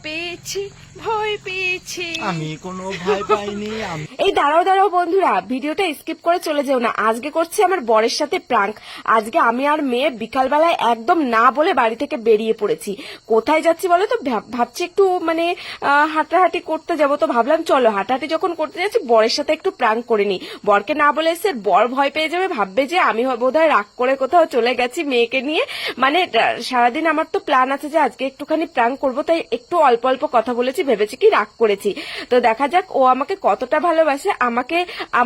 পেয়েছি, ভয় পেয়েছি। আমি কোনো ভয় পাইনি। এই দাঁড়াও বন্ধুরা, ভিডিওটা স্কিপ করে চলে যেও না। আজকে করছি আমার বরের সাথে প্রাঙ্ক। আজকে আমি আর মেয়ে বিকালবেলায় একদম না বলে বাড়ি থেকে বেরিয়ে পড়েছি। কোথায় যাচ্ছি বলো তো? ভাবছি একটু মানে হাঁটাহাঁটি করতে যাব। তো ভাবলাম চলো হাঁটাহাঁটি যখন করতে যাচ্ছি বরের সাথে একটু প্রাঙ্ক করে নি। বরকে না বলে এসে বর ভয় পেয়ে যাবে, ভাববে যে আমি বোধহয় রাগ করে কোথাও চলে গেছি মেয়েকে নিয়ে। মানে সারাদিন আমার তো প্ল্যান আছে যে আজকে একটুখানি প্রাঙ্ক করবো, তাই একটু অল্প অল্প কথা বলেছি, ভেবেছি কি রাগ করেছি। তো দেখা যাক ও আমাকে কতটা ভালোবাসে। আমাকে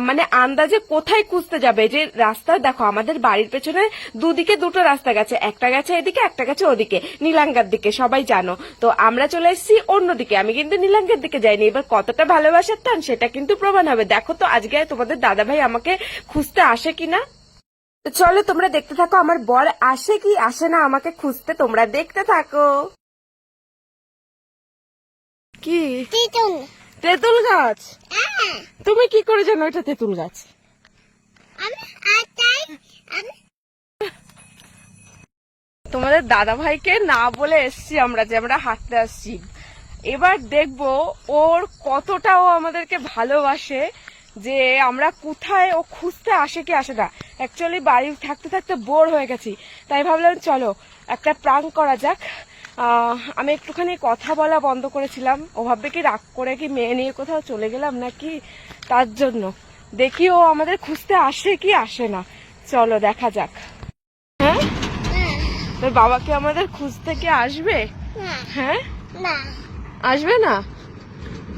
মানে আন্দাজে কোথায় খুঁজতে যাবে, যে রাস্তা দেখো আমাদের বাড়ির পেছনে দুদিকে দুটো রাস্তা গেছে, একটা গেছে এদিকে একটা গেছে ওদিকে, নীলাঙ্গার দিকে, সবাই জানো। তো আমরা চলে এসেছি অন্যদিকে, আমি কিন্তু নীলাঙ্গের দিকে যাইনি। এবার কতটা ভালোবাসার টান সেটা কিন্তু প্রমাণ হবে। দেখো তো আজকে তোমাদের দাদাভাই আমাকে খুঁজতে আসে কিনা। চলো তোমরা দেখতে থাকো আমার বর আসে কি আসে না আমাকে খুঁজতে, তোমরা দেখতে থাকো। কি তেঁতুল গাছ? তুমি কি করে জানো এটা তেঁতুল গাছ? তোমাদের দাদা ভাইকে না বলে এসছি আমরা যে আমরা হাঁটতে আসছি। এবার দেখবো ওর কতটা ও আমাদেরকে ভালোবাসে, যে আমরা কোথায় ও খুঁজতে আসে কি আসে না। অ্যাকচুয়ালি বাড়ি থাকতে থাকতে বোর হয়ে গেছি, তাই ভাবলাম চলো একটা প্রাঙ্ক করা যাক। আমি একটুখানি কথা বলা বন্ধ করেছিলাম। ও ভাববে কি রাগ করে কি মেয়ে নিয়ে কোথাও চলে গেলাম নাকি, তার জন্য দেখি ও আমাদের খুঁজতে আসে কি আসে না। চলো দেখা যাক। হ্যাঁ, তোর বাবা কি আমাদের খুঁজতে কি আসবে? হ্যাঁ, আসবে না?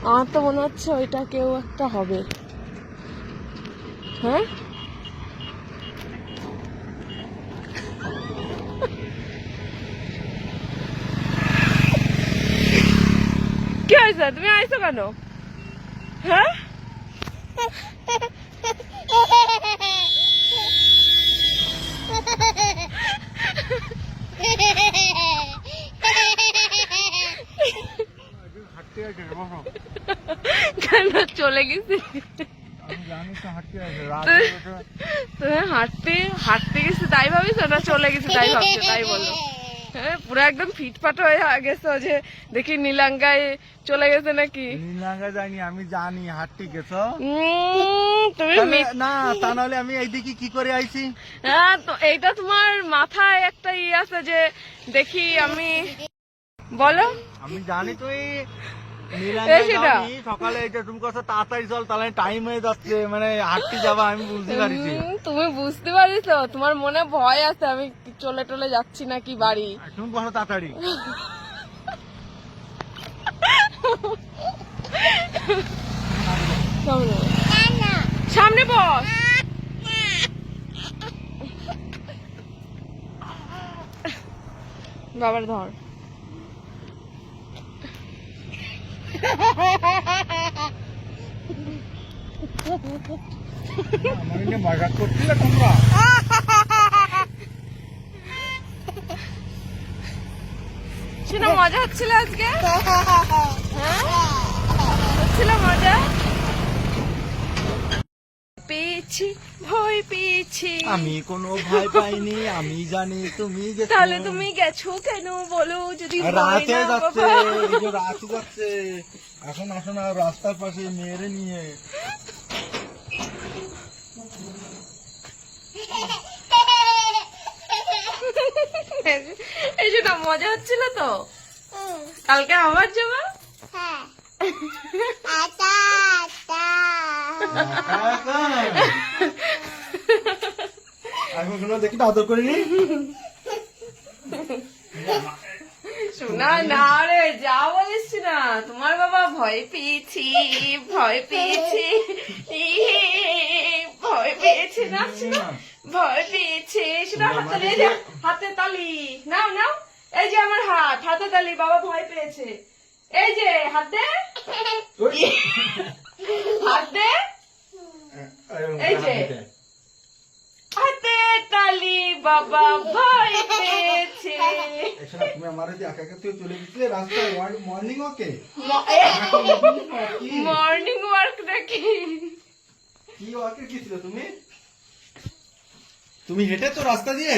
আমার তো মনে হচ্ছে ওইটা কেউ একটা হবে। হ্যাঁ, কি হয়েছে? তুমি আইছো কেন? হ্যাঁ, কেন চলে গেছি? তুমি হাঁটতে হাঁটতে গেছি তাই ভাবিস না চলে গেছি তাই ভাবছো? তাই বলো। হ্যাঁ, পুরো একদম ফিটফাট হয়ে গেছো যে দেখি নীলাঙ্গায় চলে গেছে নাকি? নীলাঙ্গায় যাইনি, আমি জানি হাঁটতে গেছো তুমি না, তা নাহলে আমি এইদিকে কি করে আইছি? হ্যাঁ, তো এইটা তোমার মাথায় একটা আছে যে দেখি আমি, বলো। আমি জানি তুই সকালে এটা তুমি কথা তাড়াতাড়ি চল, তাহলে টাইম হয়ে যাচ্ছে, মানে হাঁটতে যাবা, আমি বুঝতে পারছি। তুমি বুঝতে পারিছো? তোমার মনে ভয় আছে আমি চলে টলে যাচ্ছি নাকি বাড়ি। তুমি বলো তাড়াতাড়ি। সামনে বস। বাবার ধর। মজা করছিলে তোমরা? সেটা মজা হচ্ছিল আজকে? হ্যাঁ, হচ্ছিল মজা। পেয়েছি, ভয় পেয়েছি। আমি কোনো ভয় পাইনি, আমি জানি তুমি গেছো। তাহলে তুমি গেছো কেন বলো? যদি রাতে যাচ্ছে, রাতে যাচ্ছে এখন, আসো না রাস্তার পাশে মেয়েরে নিয়ে। এই জন্য মজা হচ্ছিল তো। কালকে আবার যাবা? দেখি আদর করিনি। শোনা না রে, যা বলিস না। তোমার বাবা ভয় পেয়েছি, ভয় পেয়েছি, ভয় পেয়েছে না, ভয় পেয়েছে। সেটা হাততালি, হাতে তালি নাও নাও। এই যে আমার হাত, হাতে তালি। বাবা ভয় পেয়েছে। এই যে হাত দে, হাত দে। এই যে হাতে তালি, বাবা ভয় পেয়েছে। তুমি আমার একা একা তুই চলে গেছিলে রাস্তায় মর্নিং ওয়াকে। মর্নিং ওয়ার্ক নাকি? কি ওয়াকে গেছিলে তুমি? তুমি হেঁটেছো রাস্তা দিয়ে?